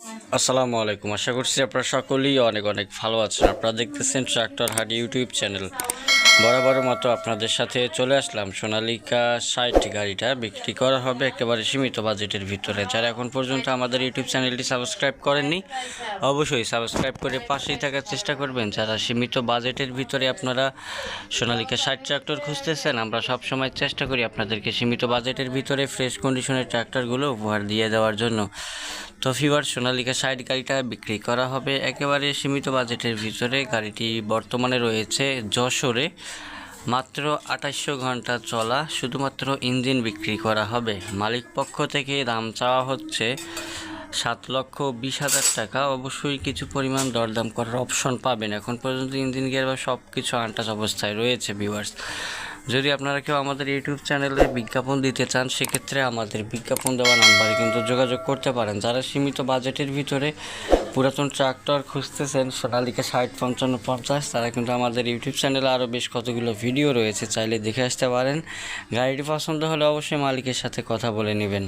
আসসালামু আলাইকুম। আশা করছি আপনারা সকলেই অনেক অনেক ভালো আছেন। আপনারা দেখতেছেন ট্রাক্টর হাট ইউটিউব চ্যানেল। বরাবরের মতো আপনাদের সাথে চলে আসলাম। সোনালিকা 60 গাড়িটা বিক্রি করা হবে একেবারে সীমিত বাজেটের ভিতরে। যারা এখন পর্যন্ত আমাদের ইউটিউব চ্যানেলটি সাবস্ক্রাইব করেননি, অবশ্যই সাবস্ক্রাইব করে পাশেই থাকার চেষ্টা করবেন। যারা সীমিত বাজেটের ভিতরে আপনারা সোনালিকা 60 ট্রাক্টর খুঁজতেছেন, আমরা সবসময় চেষ্টা করি আপনাদেরকে সীমিত বাজেটের ভিতরে ফ্রেশ কন্ডিশনের ট্রাক্টরগুলো উপহার দিয়ে দেওয়ার জন্য। তো ভিউয়ার্স, সোনালিকা 60 গাড়িটা বিক্রি করা হবে একেবারে সীমিত বাজেটের ভিতরে। গাড়িটি বর্তমানে রয়েছে যশোরে। মাত্র 2800 ঘন্টা চলা, শুধুমাত্র ইঞ্জিন বিক্রি করা হবে। মালিক পক্ষ থেকে দাম চাওয়া হচ্ছে 7,20,000 টাকা। অবশ্যই কিছু পরিমাণ দরদাম করার অপশন পাবেন। এখন পর্যন্ত ইঞ্জিন গিয়ার বা সব কিছু আনটাচ অবস্থায় রয়েছে ভিউয়ার্স। যদি আপনারা কেউ আমাদের ইউটিউব চ্যানেলে বিজ্ঞাপন দিতে চান, সেক্ষেত্রে আমাদের বিজ্ঞাপন দেওয়া নাম্বারে কিন্তু যোগাযোগ করতে পারেন। যারা সীমিত বাজেটের ভিতরে পুরাতন ট্রাক্টর খুঁজতেছেন সোনালিকা 60, 55, 50, তারা কিন্তু আমাদের ইউটিউব চ্যানেলে আরও বেশ কতগুলো ভিডিও রয়েছে, চাইলে দেখে আসতে পারেন। গাড়িটি পছন্দ হলে অবশ্যই মালিকের সাথে কথা বলে নেবেন।